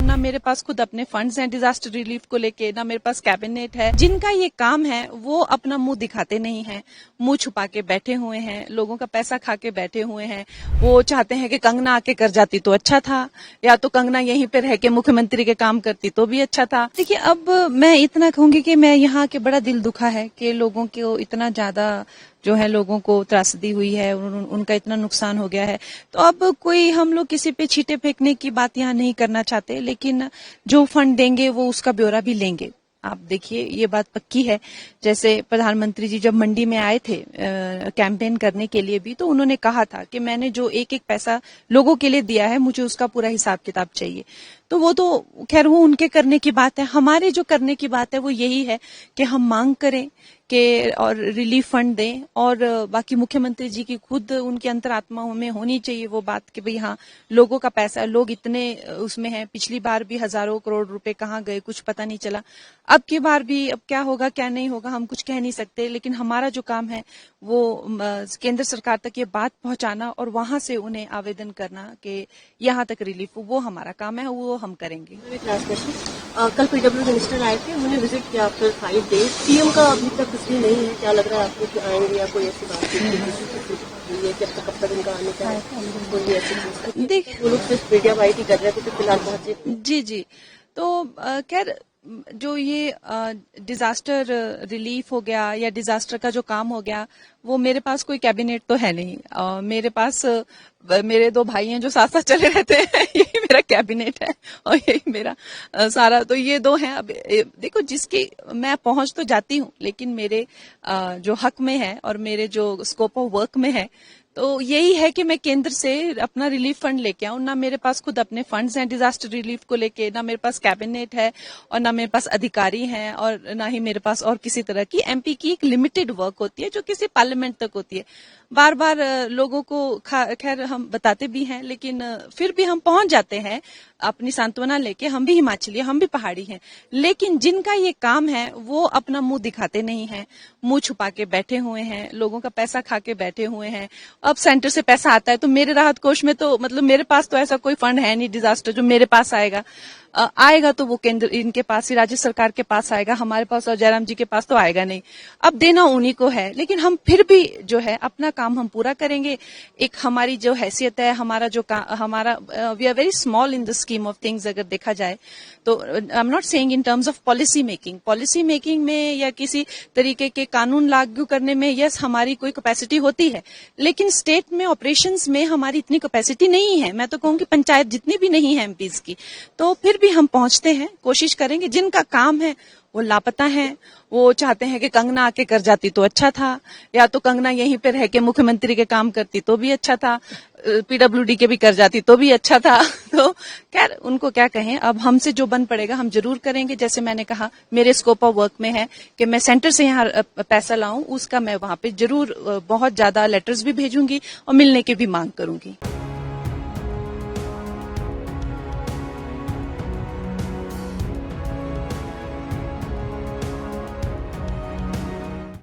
ना मेरे पास खुद अपने फंड्स हैं डिजास्टर रिलीफ को लेके, ना मेरे पास कैबिनेट है। जिनका ये काम है वो अपना मुंह दिखाते नहीं है, मुंह छुपा के बैठे हुए हैं, लोगों का पैसा खा के बैठे हुए हैं। वो चाहते हैं कि कंगना आके कर जाती तो अच्छा था, या तो कंगना यहीं पे रह के मुख्यमंत्री के काम करती तो भी अच्छा था। देखिए, अब मैं इतना कहूंगी कि मैं यहाँ के बड़ा दिल दुखा है कि लोगों को इतना ज्यादा जो है लोगों को त्रासदी हुई है, उनका इतना नुकसान हो गया है। तो अब कोई हम लोग किसी पे छींटे फेंकने की बात यहाँ नहीं करना चाहते, लेकिन जो फंड देंगे वो उसका ब्यौरा भी लेंगे। आप देखिए, ये बात पक्की है। जैसे प्रधानमंत्री जी जब मंडी में आए थे कैंपेन करने के लिए भी, तो उन्होंने कहा था कि मैंने जो एक एक पैसा लोगों के लिए दिया है मुझे उसका पूरा हिसाब किताब चाहिए। तो वो तो खैर वो उनके करने की बात है। हमारे जो करने की बात है वो यही है कि हम मांग करें कि और रिलीफ फंड दें, और बाकी मुख्यमंत्री जी की खुद उनकी अंतरात्मा में होनी चाहिए वो बात कि भाई हाँ, लोगों का पैसा, लोग इतने उसमें हैं। पिछली बार भी हजारों करोड़ रुपए कहाँ गए कुछ पता नहीं चला। अब की बार भी अब क्या होगा क्या नहीं होगा हम कुछ कह नहीं सकते, लेकिन हमारा जो काम है वो केंद्र सरकार तक ये बात पहुंचाना और वहां से उन्हें आवेदन करना कि यहाँ तक रिलीफ, वो हमारा काम है, वो हम करेंगे। कल पीडब्ल्यू मिनिस्टर आए थे, उन्होंने विजिट किया आफ्टर 5 डेज। सीएम का अभी तक कुछ भी नहीं है, क्या लग रहा है आपको कि आएंगे या कोई ऐसी बात कब तक इनका आने का है? कोई ऐसी देख, वो लोग सिर्फ मीडिया वाइट ही कर रहे थे, तो फिलहाल पहुंचे। जी तो खैर जो ये डिजास्टर रिलीफ हो गया या डिजास्टर का जो काम हो गया, वो मेरे पास कोई कैबिनेट तो है नहीं। मेरे पास मेरे दो भाई हैं जो साथ साथ चले रहते हैं, यही मेरा कैबिनेट है और यही मेरा सारा। तो ये दो हैं। अब देखो, जिसकी मैं पहुंच तो जाती हूँ, लेकिन मेरे जो हक में है और मेरे जो स्कोप ऑफ वर्क में है, तो यही है कि मैं केंद्र से अपना रिलीफ फंड लेके आऊं। ना मेरे पास खुद अपने फंड्स हैं डिजास्टर रिलीफ को लेके, ना मेरे पास कैबिनेट है, और ना मेरे पास अधिकारी हैं, और ना ही मेरे पास और किसी तरह की। एमपी की एक लिमिटेड वर्क होती है जो किसी पार्लियामेंट तक होती है। बार बार लोगों को खैर हम बताते भी हैं, लेकिन फिर भी हम पहुंच जाते हैं अपनी सांत्वना लेके। हम भी हिमाचली, हम भी पहाड़ी हैं, लेकिन जिनका ये काम है वो अपना मुंह दिखाते नहीं है, मुंह छुपा के बैठे हुए हैं, लोगों का पैसा खा के बैठे हुए हैं। अब सेंटर से पैसा आता है तो मेरे राहत कोष में तो मतलब मेरे पास तो ऐसा कोई फंड है नहीं डिजास्टर जो मेरे पास आएगा। आएगा तो वो केंद्र इनके पास ही, राज्य सरकार के पास आएगा, हमारे पास और जयराम जी के पास तो आएगा नहीं। अब देना उन्हीं को है, लेकिन हम फिर भी जो है अपना काम हम पूरा करेंगे। एक हमारी जो हैसियत है, हमारा जो हमारा we are very small in the scheme of things अगर देखा जाए तो। I am not saying in terms of policy making में या किसी तरीके के कानून लागू करने में यस हमारी कोई कैपेसिटी होती है, लेकिन स्टेट में ऑपरेशंस में हमारी इतनी कैपेसिटी नहीं है। मैं तो कहूंगी पंचायत जितनी भी नहीं है एमपीज की। तो फिर भी हम पहुंचते हैं, कोशिश करेंगे। जिनका काम है वो लापता हैं, वो चाहते हैं कि कंगना आके कर जाती तो अच्छा था, या तो कंगना यहीं पे रह के मुख्यमंत्री के काम करती तो भी अच्छा था, पीडब्ल्यूडी के भी कर जाती तो भी अच्छा था। तो खैर उनको क्या कहें, अब हमसे जो बन पड़ेगा हम जरूर करेंगे। जैसे मैंने कहा, मेरे स्कोप ऑफ वर्क में है कि मैं सेंटर से यहाँ पैसा लाऊं, उसका मैं वहां पे जरूर बहुत ज्यादा लेटर्स भी भेजूंगी और मिलने की भी मांग करूंगी।